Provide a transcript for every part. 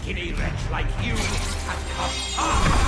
skinny wretch like you has come far.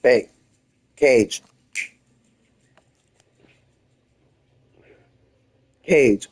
Hey, Cage. Cage.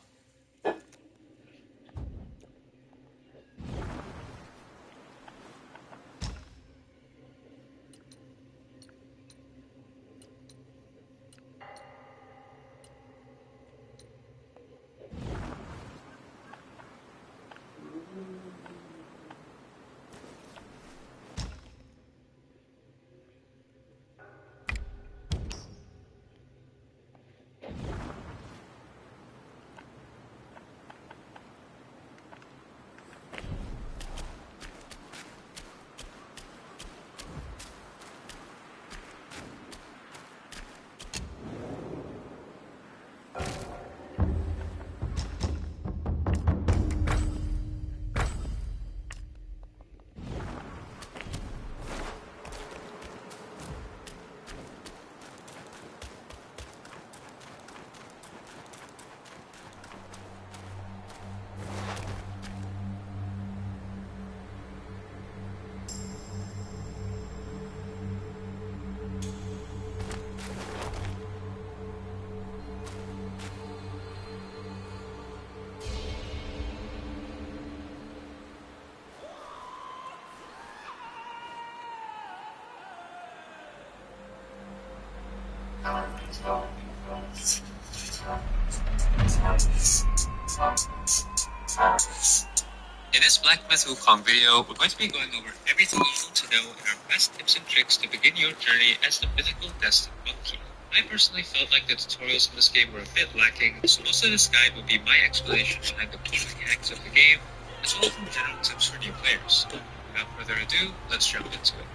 In this Black Myth Wukong video, we're going to be going over everything you need to know and our best tips and tricks to begin your journey as the mythical destined monkey. I personally felt like the tutorials in this game were a bit lacking, so most of this guide will be my explanation behind the key mechanics of the game, as well as some general tips for new players. Without further ado, let's jump into it.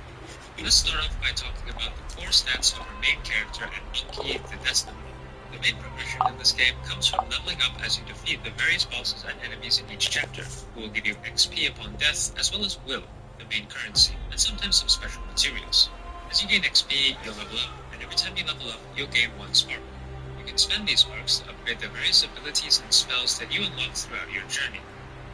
Let's start off by talking about the core stats of our main character and monkey, the destined one. The main progression in this game comes from leveling up as you defeat the various bosses and enemies in each chapter, who will give you XP upon death, as well as will, the main currency, and sometimes some special materials. As you gain XP, you'll level up, and every time you level up, you'll gain 1 spark. You can spend these sparks to upgrade the various abilities and spells that you unlock throughout your journey.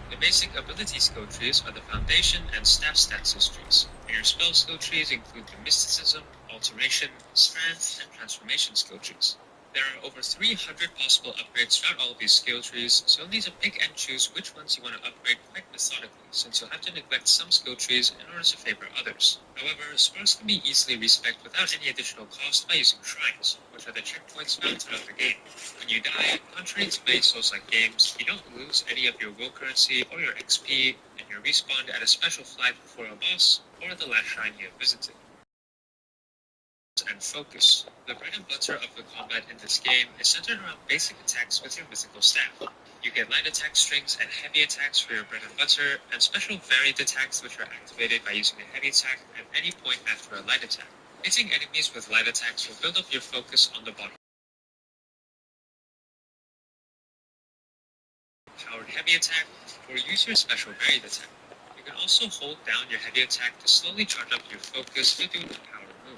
The basic ability skill trees are the foundation and staff stats trees, and your spell skill trees include the mysticism, alteration, strength, and transformation skill trees. There are over 300 possible upgrades throughout all of these skill trees, so you'll need to pick and choose which ones you want to upgrade quite methodically, since you'll have to neglect some skill trees in order to favor others. However, sparks can be easily respec'd without any additional cost by using shrines, which are the checkpoints found throughout the game. When you die, contrary to many Souls-like games, you don't lose any of your will currency or your XP, and you're respawned at a special flag before a boss or the last shrine you have visited. And focus. The bread and butter of the combat in this game is centered around basic attacks with your mythical staff. You get light attack strings and heavy attacks for your bread and butter, and special varied attacks which are activated by using a heavy attack at any point after a light attack. Hitting enemies with light attacks will build up your focus on the bottom. Powered heavy attack, or use your special varied attack. You can also hold down your heavy attack to slowly charge up your focus to do the power move.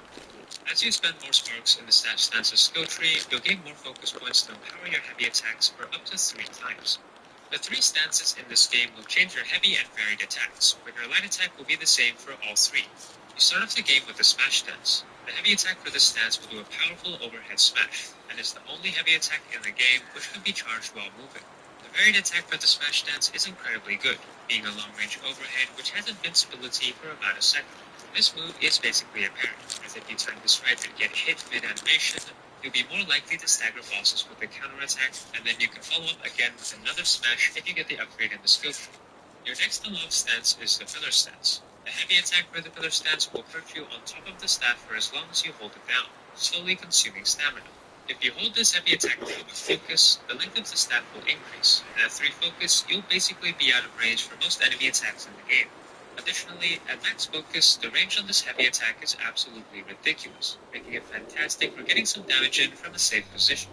As you spend more sparks in the staff stances skill tree, you'll gain more focus points to empower your heavy attacks for up to 3 times. The 3 stances in this game will change your heavy and varied attacks, but your light attack will be the same for all 3. You start off the game with the smash stance. The heavy attack for this stance will do a powerful overhead smash, and is the only heavy attack in the game which can be charged while moving. The varied attack for the smash stance is incredibly good, being a long-range overhead which has invincibility for about a second. This move is basically a parry, as if you time this right and get hit mid-animation, you'll be more likely to stagger bosses with a counter-attack, and then you can follow up again with another smash if you get the upgrade in the skill tree. Your next unlocked stance is the pillar stance. The heavy attack for the pillar stance will hurt you on top of the staff for as long as you hold it down, slowly consuming stamina. If you hold this heavy attack down with focus, the length of the staff will increase, and at 3 focus, you'll basically be out of range for most enemy attacks in the game. Additionally, at max focus, the range on this heavy attack is absolutely ridiculous, making it fantastic for getting some damage in from a safe position.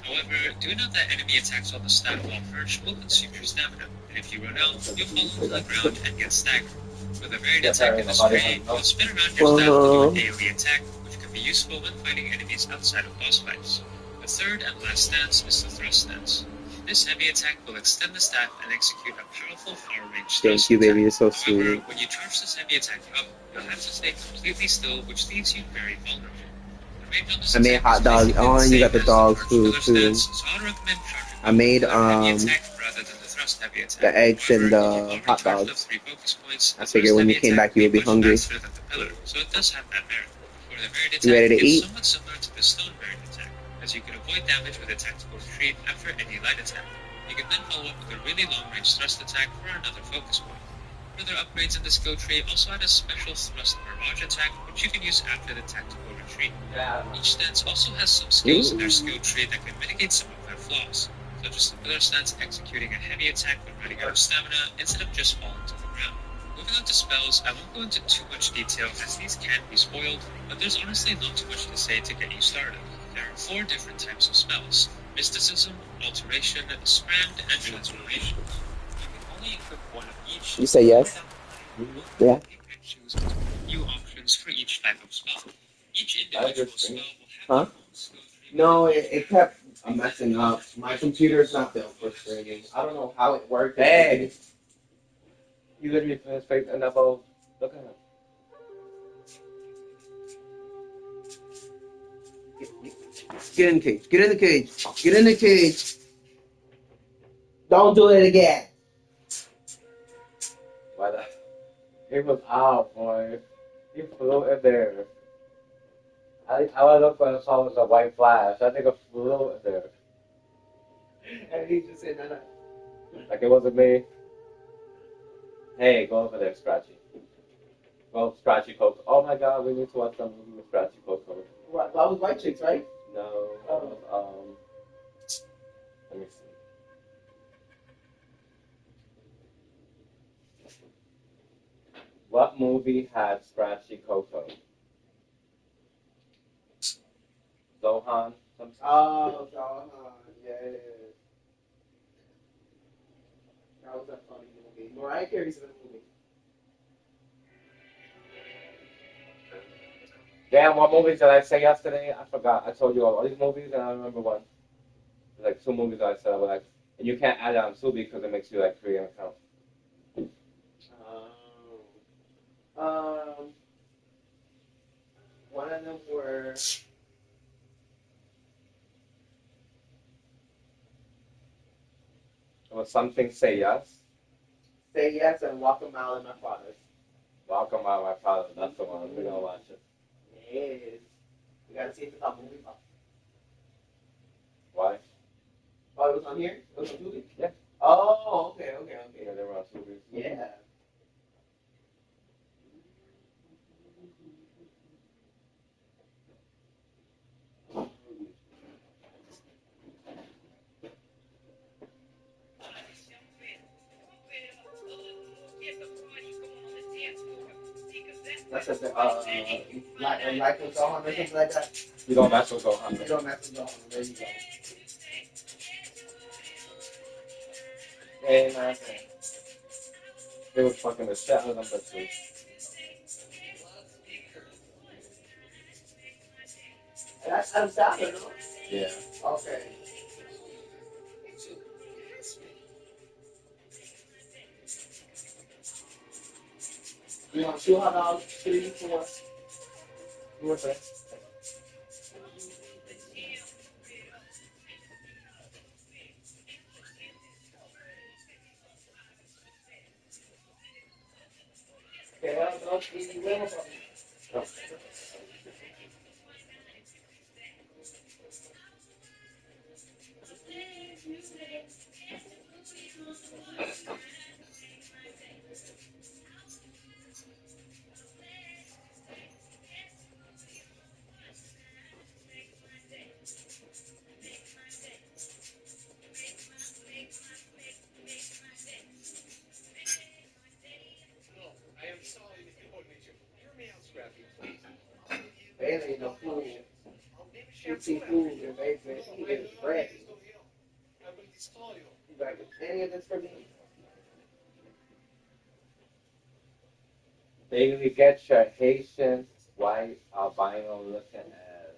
However, do note that enemy attacks on the staff while perched will consume your stamina, and if you run out, you'll fall to the ground and get staggered. For the varied attack in this tree, you'll spin around your staff to do an AoE attack, which can be useful when fighting enemies outside of boss fights. The third and last stance is the thrust stance. This heavy attack will extend the staff and execute a powerful far-range thrust Thank you, baby. You're so attack. However, sweet. when you charge this heavy attack up, you'll have to stay completely still, which leaves you very vulnerable. The range on this I made attack hot is dogs. basically Oh, the and you same got the as dog charged food pillar too. stance, so I'd recommend charging I up made with a heavy attack rather than the thrust heavy attack. the eggs However, and if you've the already hot charged up dogs. 3 focus points, I the figured thrust when heavy you came attack back, you will would be be much hungry. faster than the pillar, so it does have that merit. For the varied You ready attack, to it's eat? somewhat similar to the stone varied attack, as you can avoid damage with a tactical retreat after any light attack. You can then follow up with a really long-range thrust attack for another focus point. Further upgrades in the skill tree also add a special thrust barrage attack, which you can use after the tactical retreat. Each stance also has some skills in their skill tree that can mitigate some of their flaws, such as the pillar stance executing a heavy attack when running out of stamina instead of just falling to the ground. Moving on to spells, I won't go into too much detail as these can be spoiled, but there's honestly not too much to say to get you started. There are 4 different types of spells: mysticism, alteration, strand, and transformation. You can only equip one of each. You say yes? Yeah. Pick and choose between a few options for each type of spell. Each individual spell will have Huh? No, it kept messing up. My computer's not built for streaming. I don't know how it worked. Hey! You literally finished fake and about look at him. Get in the cage. Get in the cage. Get in the cage. Don't do it again. Why that? He was out, boy. He flew in there. I was up when I saw it was a white flash. I think it flew in there. And he just said, no, no. Like it wasn't me. Hey, go over there, Scratchy. Go, Scratchy Coco. Oh my God, we need to watch some movie with Scratchy Coco. What? That was White Chicks, right? No, let me see. What movie had Scratchy Coco? Zohan? Something? Oh, yeah, it is. That was a funny movie. Mariah Carey's in the movie. Damn, what movies did I say yesterday? I forgot. I told you all these movies, and I remember one. There's like 2 movies that I said I would like. And you can't add it on Tubi because it makes you like create an account. Um, one of them were It was something Say Yes. Say Yes and Walk a Mile in My Father's. Welcome out my father. That's the one. We're gonna watch it. Yes. We gotta see if it's on movie. Why? Oh, it was on here? It was on Tubi? Yeah. Oh, okay. Yeah, they were on Tubi. Yeah. That's a like with Gohan or something like that. You don't mess with Gohan. You don't mess with Gohan. There you go. Hey, man. They was fucking the shit out of them, but too. That's Adam Sandler, no? Yeah. Okay. You want $200, 3, 4? Who was that? Okay, I'll see you. Oh. Bailey, no fool. She see food and baby, he is bread. He's like, any of this for me? Bailey, get your Haitian white albino looking ass.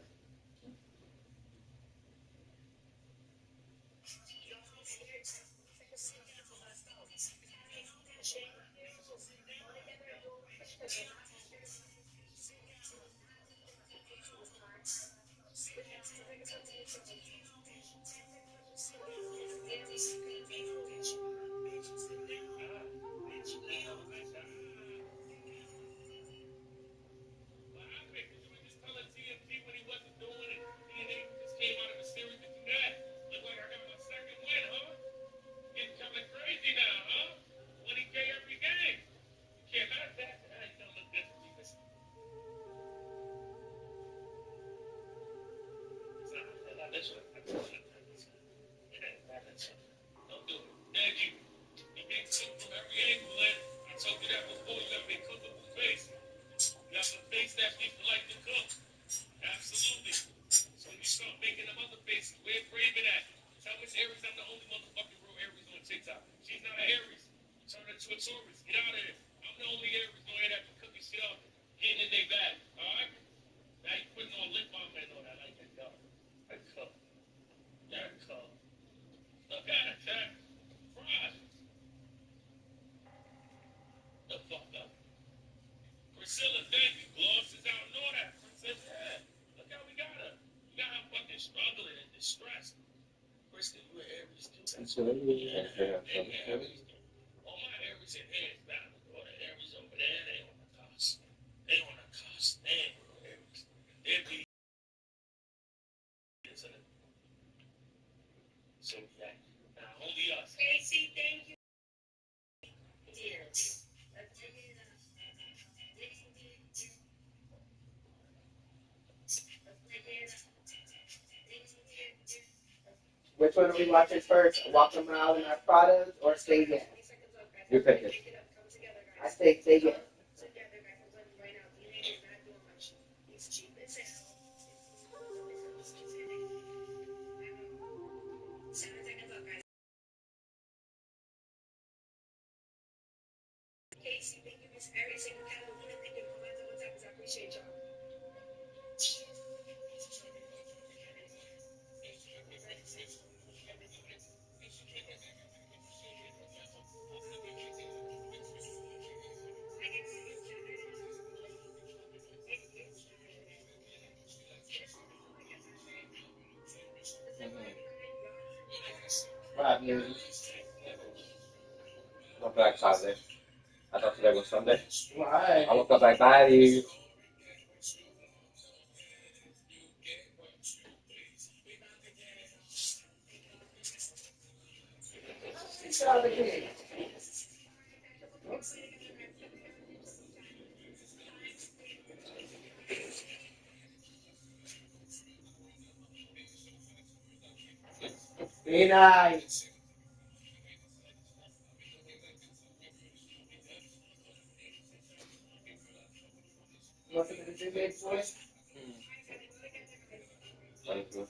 Which one are we watching first? Walk a Mile in Our Pradas or Stay Yes? You pick it. I say yes. What happened? I don't feel like Saturday. I thought today was Sunday. Why? I woke up like, bye. Get out of here. Be nice. You want something to drink, big boy? Thank you.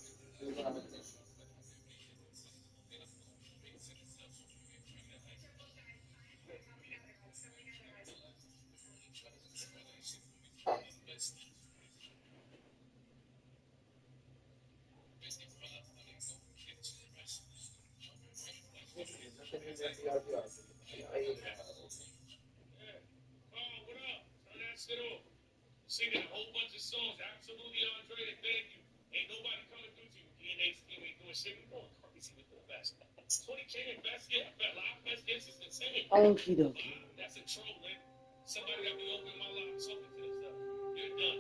Singing a whole bunch of songs, absolutely Andre, and thank you. Ain't nobody coming through to you. DNA's team ain't doing shit. We going crazy with the best. 20K and best, yeah, live best gets is insane. Okie dokie. That's a troll, man. Somebody got me open my live talking to themselves. You're done.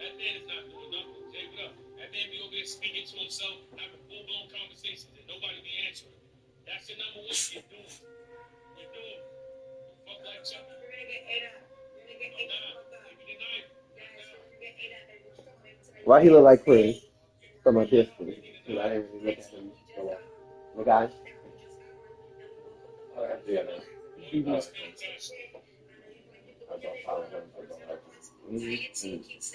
That man is not doing nothing. Jay, what up? That man be over here speaking to himself, having full-blown conversations, and nobody be answering. That's your number one. You're doomed. You're doomed. Fuck like Chucky. You're gonna get ate up. You're gonna get ate up. Maybe tonight. Why he look like Chris from a distance? Because I didn't really look at him so well. The guy? Oh, that's the other. Mhm. I don't follow him. I don't like him. Mhm.